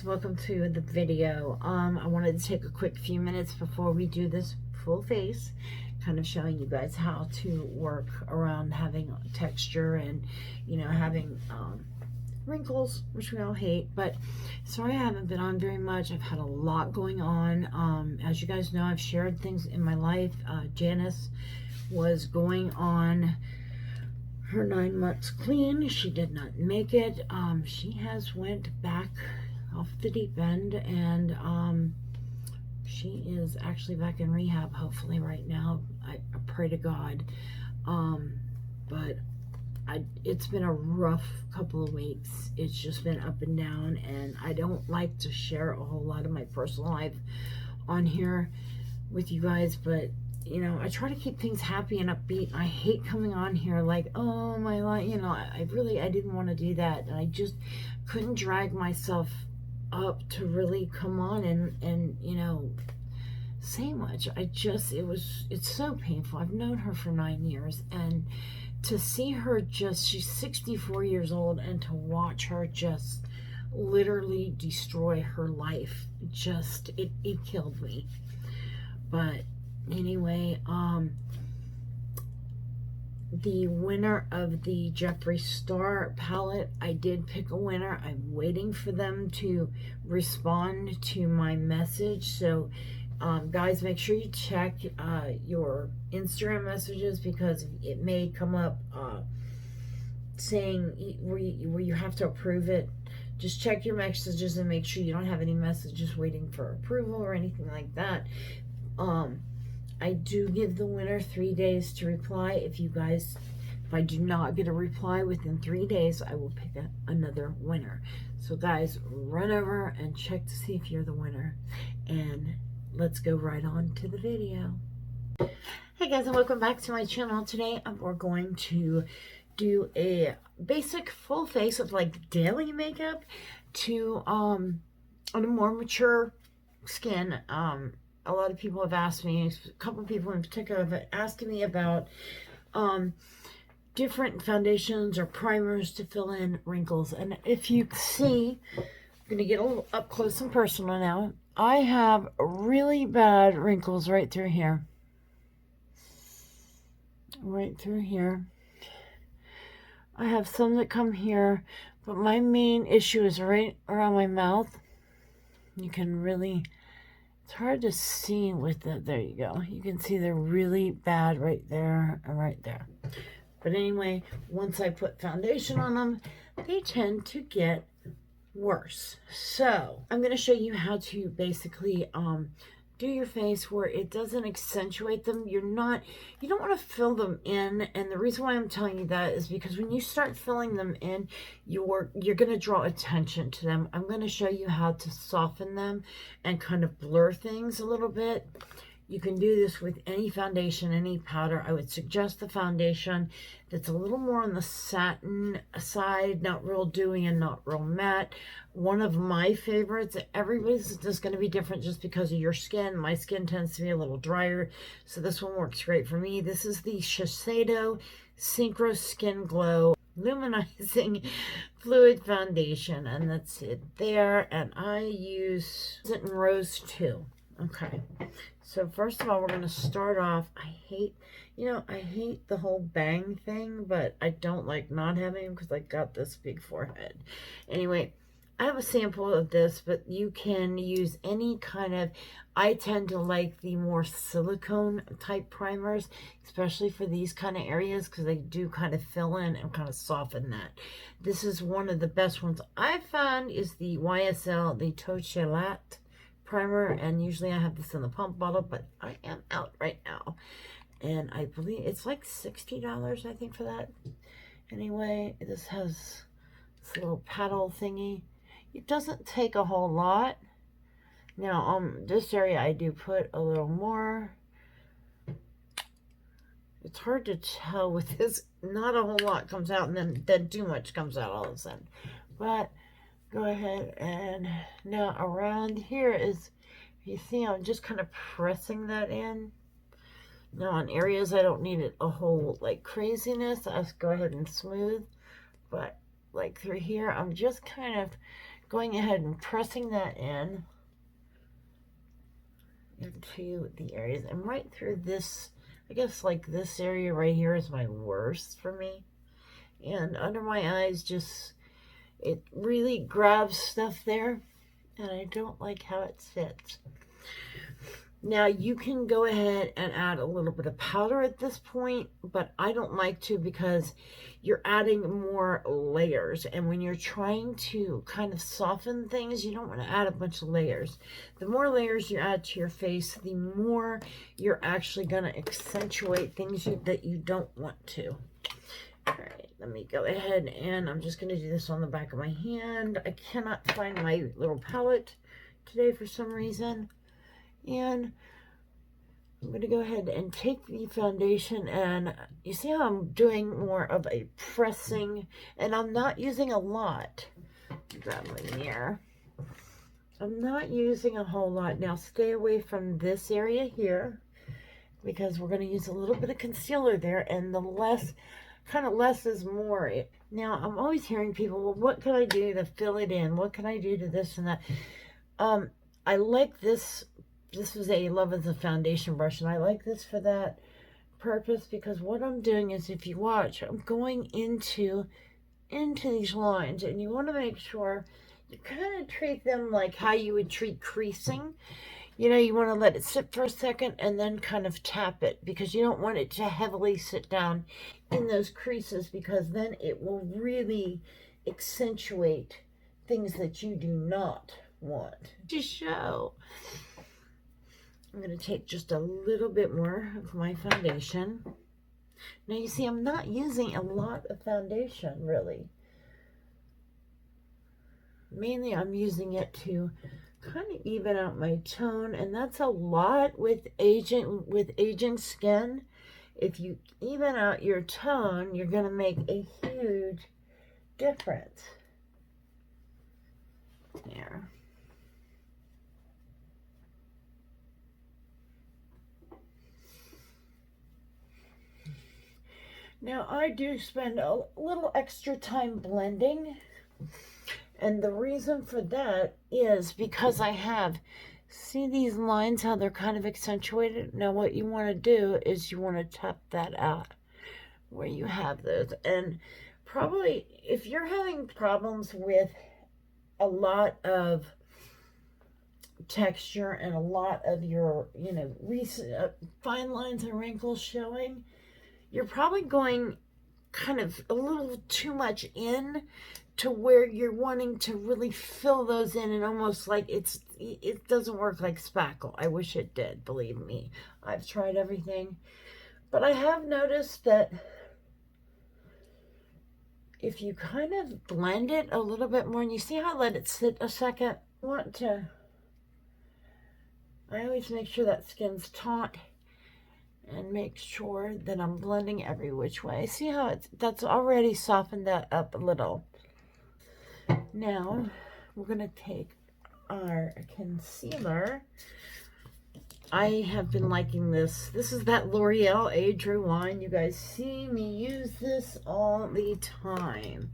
welcome to the video. I wanted to take a quick few minutes before we do this full face, kind of showing you guys how to work around having texture and, you know, having wrinkles, which we all hate. But sorry I haven't been on very much. I've had a lot going on. As you guys know, I've shared things in my life. Janice was going on her 9 months clean. She did not make it. She has went back off the deep end, and she is actually back in rehab, hopefully right now. I pray to God. But it's been a rough couple of weeks. It's just been up and down, and I don't like to share a whole lot of my personal life on here with you guys, but you know, I try to keep things happy and upbeat. I hate coming on here like, oh, my life, you know, I didn't want to do that. And I just couldn't drag myself up to really come on and you know, say much. It's so painful. I've known her for 9 years, and to see her she's 64 years old, and to watch her just literally destroy her life, it killed me. But anyway, the winner of the Jeffree Star palette, I did pick a winner. I'm waiting for them to respond to my message. So guys, make sure you check your Instagram messages, because it may come up saying where you have to approve it. Just check your messages and make sure you don't have any messages waiting for approval or anything like that. I do give the winner 3 days to reply. If I do not get a reply within 3 days, I will pick another winner. So guys, run over and check to see if you're the winner, and let's go right on to the video. Hey guys, and welcome back to my channel. Today we're going to do a basic full face of like daily makeup to on a more mature skin. A lot of people have asked me, a couple of people in particular have asked me about different foundations or primers to fill in wrinkles. And if you see, I'm going to get a little up close and personal now. I have really bad wrinkles right through here. Right through here. I have some that come here, but my main issue is right around my mouth. You can really... It's hard to see with the, there you go. You can see they're really bad right there and right there. But anyway, once I put foundation on them, they tend to get worse. So I'm going to show you how to basically do your face where it doesn't accentuate them. You don't want to fill them in, and the reason why I'm telling you that is because when you start filling them in, you're going to draw attention to them. I'm going to show you how to soften them and kind of blur things a little bit. You can do this with any foundation, any powder. I would suggest the foundation that's a little more on the satin side, not real dewy and not real matte. One of my favorites, everybody's just going to be different just because of your skin. My skin tends to be a little drier, so this one works great for me. This is the Shiseido Synchro Skin Glow Luminizing Fluid Foundation, and that's it there. And I use it in Rose 2. Okay, so first of all, we're going to start off. I hate the whole bang thing, but I don't like not having them because I got this big forehead. Anyway, I have a sample of this, but you can use any kind of, I tend to like the more silicone type primers, especially for these kind of areas, because they do kind of fill in and kind of soften that. This is one of the best ones I found, is the YSL, the Tochelat primer, and usually I have this in the pump bottle, but I am out right now, and I believe it's like $60, I think, for that. Anyway, this has this little paddle thingy. It doesn't take a whole lot. Now this area I do put a little more. It's hard to tell with this. Not a whole lot comes out, and then too much comes out all of a sudden. But go ahead, and now around here is, you see, I'm just kind of pressing that in. Now on areas I don't need it a whole like craziness, I just go ahead and smooth, but like through here I'm just kind of going ahead and pressing that in into the areas, and right through this, I guess like this area right here is my worst for me. And under my eyes, just, it really grabs stuff there, and I don't like how it sits. Now you can go ahead and add a little bit of powder at this point, but I don't like to because you're adding more layers. And when you're trying to kind of soften things, you don't want to add a bunch of layers. The more layers you add to your face, the more you're actually going to accentuate things that you don't want to. All right, let me go ahead and I'm just going to do this on the back of my hand. I cannot find my little palette today for some reason. And I'm going to go ahead and take the foundation, and you see how I'm doing more of a pressing, and I'm not using a lot. Grab my mirror. I'm not using a whole lot. Now stay away from this area here because we're going to use a little bit of concealer there, and the less, kind of less is more. Now I'm always hearing people, well, what can I do to fill it in? What can I do to this and that? I like this. This was a Love is a foundation brush, and I like this for that purpose because what I'm doing is, if you watch, I'm going into these lines, and you want to make sure you kind of treat them like how you would treat creasing. You know, you want to let it sit for a second and then kind of tap it, because you don't want it to heavily sit down in those creases, because then it will really accentuate things that you do not want to show. I'm going to take just a little bit more of my foundation. Now you see I'm not using a lot of foundation really. Mainly I'm using it to kind of even out my tone, and that's a lot with aging skin. If you even out your tone, you're going to make a huge difference. There. Now, I do spend a little extra time blending, and the reason for that is because I have, see these lines, how they're kind of accentuated? Now, what you want to do is you want to tap that out where you have those. And probably, if you're having problems with a lot of texture and a lot of your, you know, recent fine lines and wrinkles showing, you're probably going kind of a little too much in to where you're wanting to really fill those in, and almost like it doesn't work like spackle. I wish it did, believe me. I've tried everything, but I have noticed that if you kind of blend it a little bit more, and you see how I let it sit a second, I always make sure that skin's taut and make sure that I'm blending every which way. See how that's already softened that up a little. Now we're going to take our concealer. I have been liking this. This is that L'Oreal Age Rewind. You guys see me use this all the time.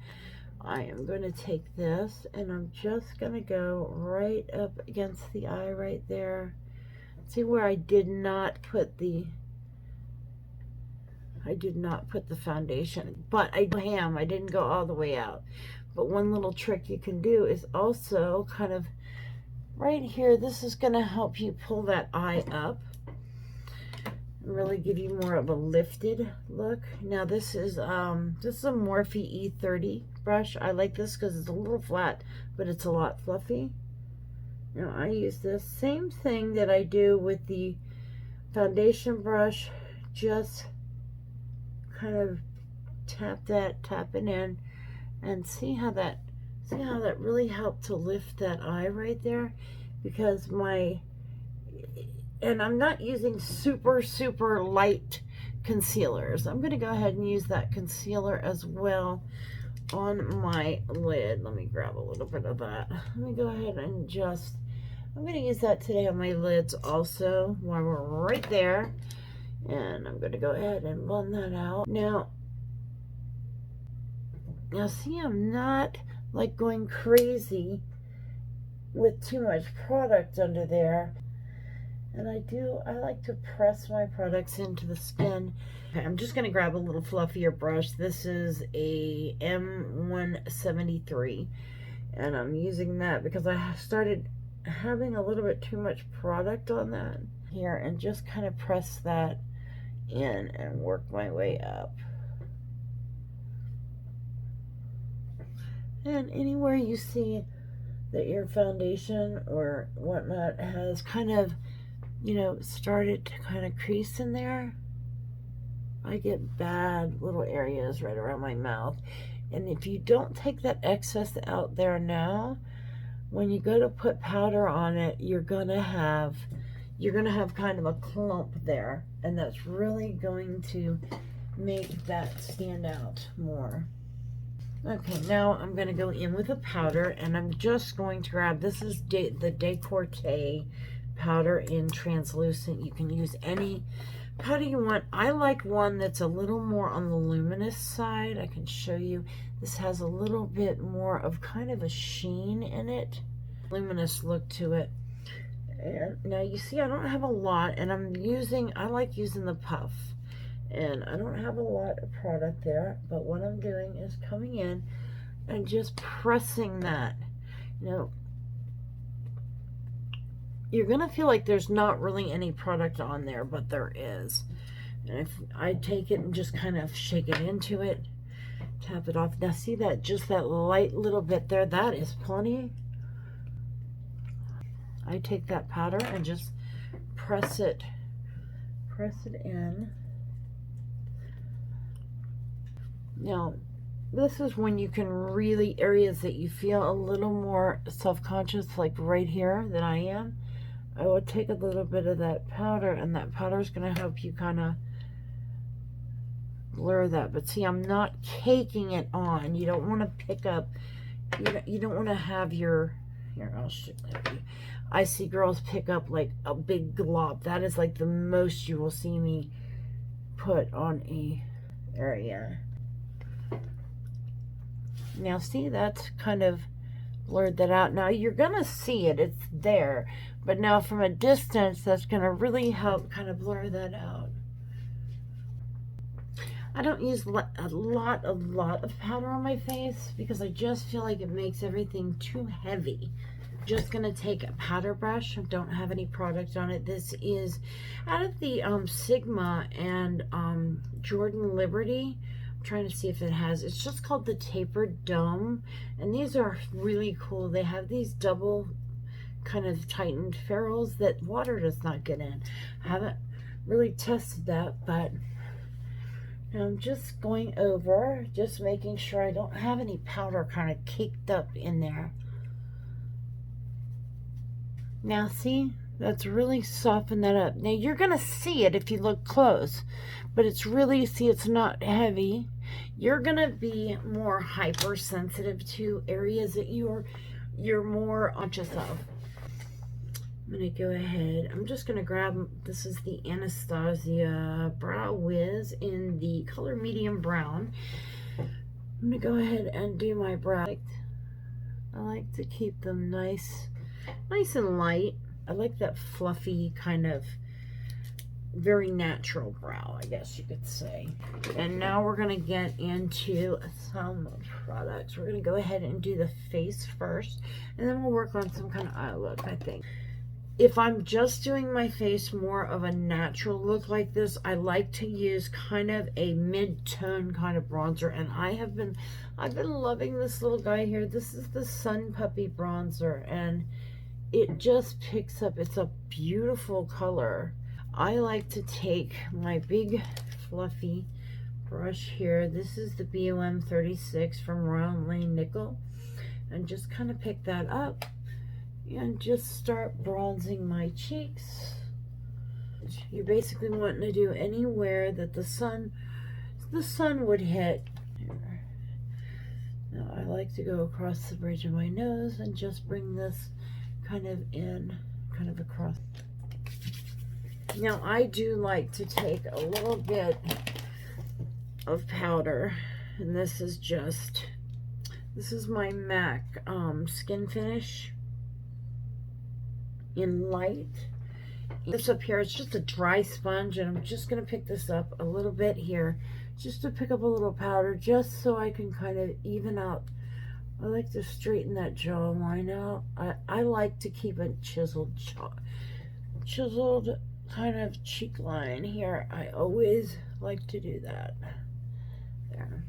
I am going to take this, and I'm just going to go right up against the eye right there. See where I did not put the foundation, but I didn't go all the way out. But one little trick you can do is also kind of right here. This is going to help you pull that eye up and really give you more of a lifted look. Now this is a Morphe E30 brush. I like this because it's a little flat, but it's a lot fluffy. Now I use this same thing that I do with the foundation brush, just kind of tap it in, and see how that really helped to lift that eye right there, because and I'm not using super light concealers. I'm going to go ahead and use that concealer as well on my lid. Let me grab a little bit of that. Let me go ahead and I'm going to use that today on my lids also while we're right there. And I'm going to go ahead and blend that out. Now see, I'm not like going crazy with too much product under there. And I like to press my products into the skin. Okay, I'm just going to grab a little fluffier brush. This is a M173. And I'm using that because I started having a little bit too much product on that here, and just kind of press that in and work my way up. And anywhere you see that your foundation or whatnot has kind of, you know, started to kind of crease in there, I get bad little areas right around my mouth. And if you don't take that excess out there now, when you go to put powder on it, you're gonna have kind of a clump there, and that's really going to make that stand out more. Okay, now I'm going to go in with a powder, and I'm just going to grab, this is the Décolleté powder in translucent. You can use any powder you want. I like one that's a little more on the luminous side. I can show you. This has a little bit more of kind of a sheen in it, luminous look to it. And now you see I don't have a lot, and I like using the puff. And I don't have a lot of product there, but what I'm doing is coming in and just pressing that. You know, you're gonna feel like there's not really any product on there, but there is. And if I take it and just kind of shake it into it, tap it off. Now see that, just that light little bit there, that is plenty. I take that powder and just press it in. Now, this is when you can really, areas that you feel a little more self-conscious, like right here that I am, I will take a little bit of that powder, and that powder is going to help you kind of blur that. But see, I'm not caking it on. You don't want to pick up, you don't want to have your, here, I'll show you. I see girls pick up like a big glob. That is like the most you will see me put on a area. Now see, that's kind of blurred that out. Now you're gonna see it, it's there, but now from a distance that's gonna really help kind of blur that out. I don't use a lot of powder on my face because I just feel like it makes everything too heavy. Just gonna take a powder brush. I don't have any product on it. This is out of the Sigma and Jordan Liberty. Trying to see if it has, it's just called the Tapered Dome, and these are really cool. They have these double kind of tightened ferrules that water does not get in. I haven't really tested that, but I'm just going over, just making sure I don't have any powder kind of caked up in there. Now see, that's really softened that up. Now you're gonna see it if you look close, but it's really, see, it's not heavy. You're gonna be more hypersensitive to areas that you're more conscious of. I'm gonna go ahead, I'm just gonna grab, this is the Anastasia Brow Wiz in the color medium brown. I'm gonna go ahead and do my brow. I like to keep them nice and light. I like that fluffy kind of very natural brow, I guess you could say. And now we're gonna get into some products. We're gonna go ahead and do the face first, and then we'll work on some kind of eye look, I think. If I'm just doing my face more of a natural look like this, I like to use kind of a mid-tone kind of bronzer, and I've been loving this little guy here. This is the Sun Puppy bronzer, and it just picks up, it's a beautiful color. I like to take my big fluffy brush here. This is the BOM 36 from Royal Lane Nickel, and just kind of pick that up and just start bronzing my cheeks. You're basically wanting to do anywhere that the sun would hit. Now I like to go across the bridge of my nose and just bring this kind of in, kind of across. Now I do like to take a little bit of powder, and this is my MAC Skin Finish. in light. This up here, it's just a dry sponge, and I'm just going to pick this up a little bit here, just to pick up a little powder, just so I can kind of even out. I like to straighten that jawline out. I like to keep a chiseled kind of cheek line here. I always like to do that. There.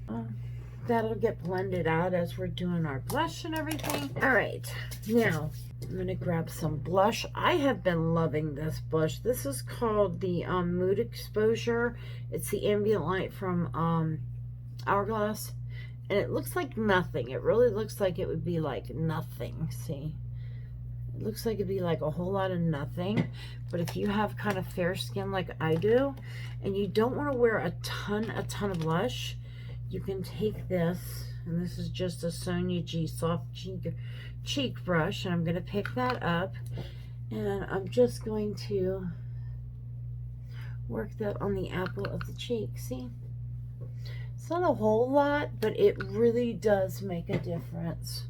That'll get blended out as we're doing our blush and everything. All right, now I'm gonna grab some blush. I have been loving this blush. This is called the Mood Exposure. It's the ambient light from Hourglass, and it looks like nothing. It really looks like it would be like nothing. See, it looks like it'd be like a whole lot of nothing. But if you have kind of fair skin like I do, and you don't want to wear a ton of blush, you can take this, and this is just a Sonia G soft cheek brush, and I'm going to pick that up, and I'm just going to work that on the apple of the cheek. See, it's not a whole lot, but it really does make a difference.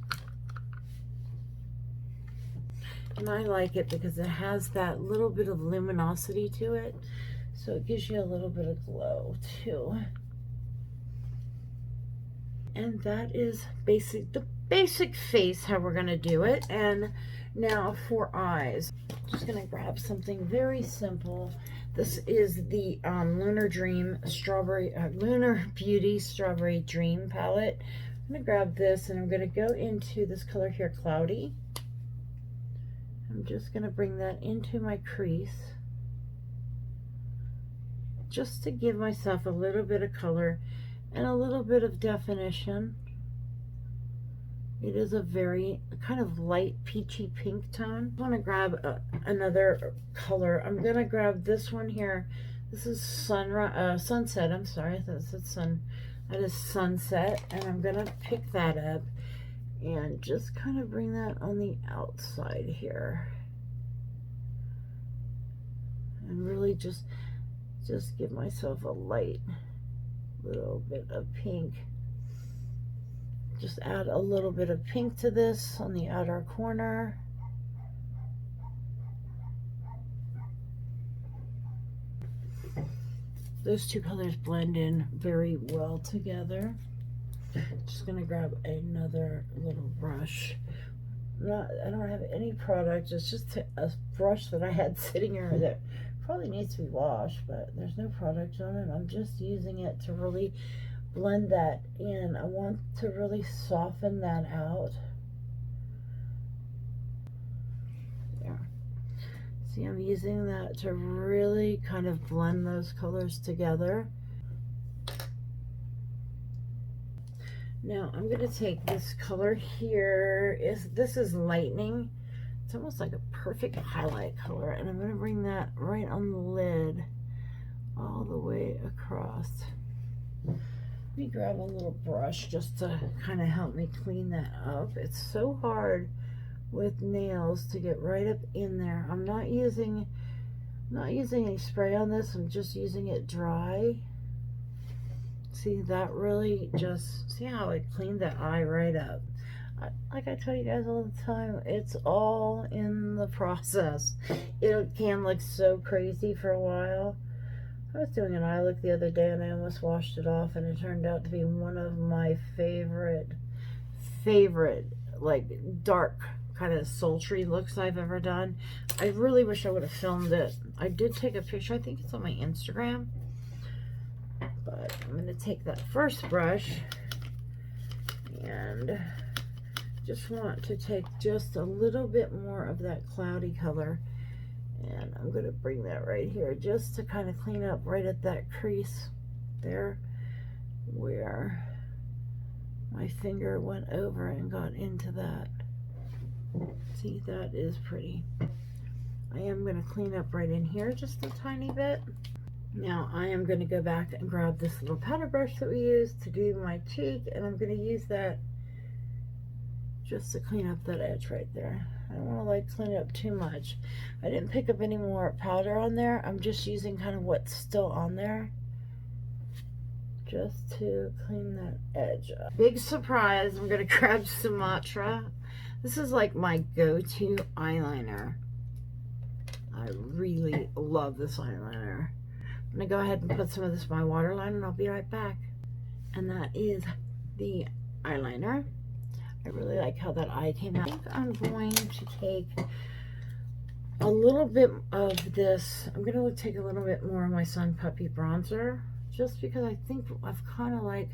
And I like it because it has that little bit of luminosity to it, so it gives you a little bit of glow too. And that is the basic face, how we're going to do it. And now for eyes, just going to grab something very simple. This is the Lunar Beauty Strawberry Dream palette. I'm going to grab this, and I'm going to go into this color here, Cloudy. I'm just going to bring that into my crease, just to give myself a little bit of color and a little bit of definition. It is a very kind of light peachy pink tone. I want to grab another color. I'm going to grab this one here. This is Sunset. I'm sorry, I thought it said sun. That is Sunset, and I'm going to pick that up and just kind of bring that on the outside here, and really just give myself a light little bit of pink. Just add a little bit of pink to this on the outer corner. Those two colors blend in very well together. Just gonna grab another little brush. I don't have any product, it's just a brush that I had sitting here that probably needs to be washed, but there's no product on it. I'm just using it to really blend that in. I want to really soften that out. There. See, I'm using that to really kind of blend those colors together. Now I'm going to take this color here. This is Lightning. It's almost like a perfect highlight color, and I'm going to bring that right on the lid all the way across. Let me grab a little brush just to kind of help me clean that up. It's so hard with nails to get right up in there. I'm not using any spray on this. I'm just using it dry. See, that really just, see how it cleaned that eye right up. Like I tell you guys all the time, it's all in the process. It can look so crazy for a while. I was doing an eye look the other day, and I almost washed it off, and it turned out to be one of my favorite, like, dark, kind of sultry looks I've ever done. I really wish I would have filmed it. I did take a picture. I think it's on my Instagram. But I'm going to take that first brush and just want to take just a little bit more of that cloudy color, and I'm going to bring that right here just to kind of clean up right at that crease there where my finger went over and got into that. See, that is pretty. I am going to clean up right in here just a tiny bit. Now I am going to go back and grab this little powder brush that we used to do my cheek, and I'm going to use that just to clean up that edge right there. I don't want to like clean it up too much. I didn't pick up any more powder on there. I'm just using kind of what's still on there just to clean that edge up. Big surprise, I'm going to grab Smoothrr. This is like my go-to eyeliner. I really love this eyeliner. I'm gonna go ahead and put some of this in my waterline and I'll be right back. And that is the eyeliner. I really like how that eye came out. I think I'm going to take a little bit of this. I'm gonna take a little bit more of my Sun Puppy bronzer, just because I think I've kind of like,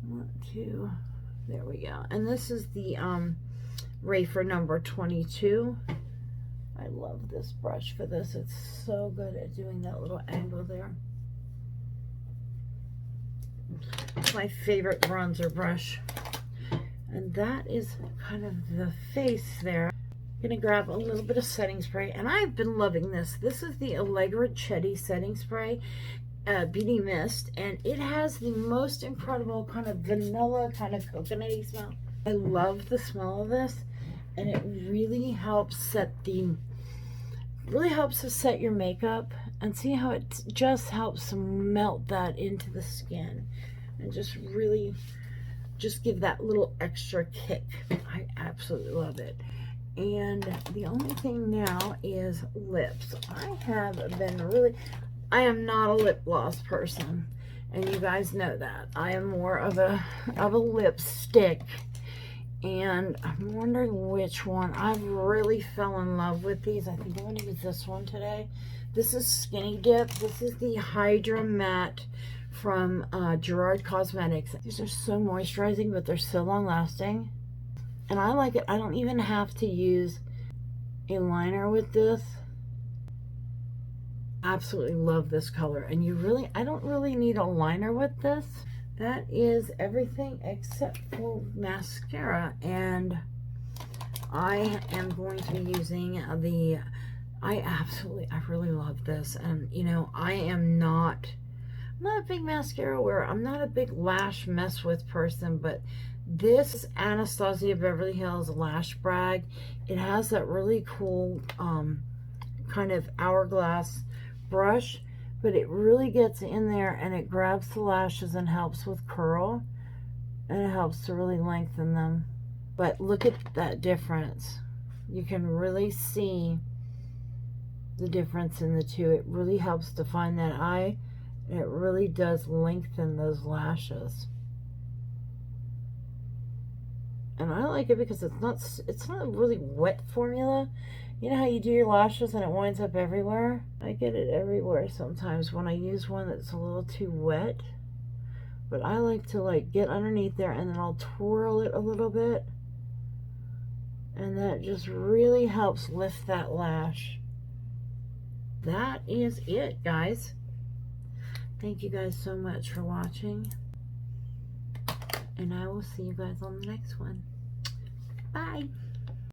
1, 2, there we go. And this is the Rafer number 22. I love this brush for this. It's so good at doing that little angle there. It's my favorite bronzer brush. And that is kind of the face there. I'm gonna grab a little bit of setting spray, and I've been loving this. This is the Allegra Chetty setting spray, Beauty Mist, and it has the most incredible kind of vanilla, kind of coconutty smell. I love the smell of this, and it really helps to set your makeup, and see how it just helps to melt that into the skin, and just really just give that little extra kick. I absolutely love it. And the only thing now is lips. I am not a lip gloss person, and you guys know that. I am more of a lipstick, and I'm wondering which one. I really fell in love with these. I think I'm going to use this one today. This is Skinny Dip. This is the Hydra Matte from Gerard Cosmetics. These are so moisturizing, but they're so long lasting, and I like it. I don't even have to use a liner with this. Absolutely love this color, and I don't really need a liner with this. That is everything except for mascara, and I am going to be using I really love this. And you know, I'm not a big mascara wearer. I'm not a big lash mess with person, but this is Anastasia Beverly Hills Lash Brag. It has that really cool kind of hourglass brush, but it really gets in there and it grabs the lashes and helps with curl, and it helps to really lengthen them. But look at that difference. You can really see the difference in the two. It really helps define that eye, and it really does lengthen those lashes. And I like it because it's not a really wet formula. You know how you do your lashes and it winds up everywhere? I get it everywhere sometimes when I use one that's a little too wet. But I like to get underneath there, and then I'll twirl it a little bit. And that just really helps lift that lash. That is it, guys. Thank you guys so much for watching. And I will see you guys on the next one. Bye.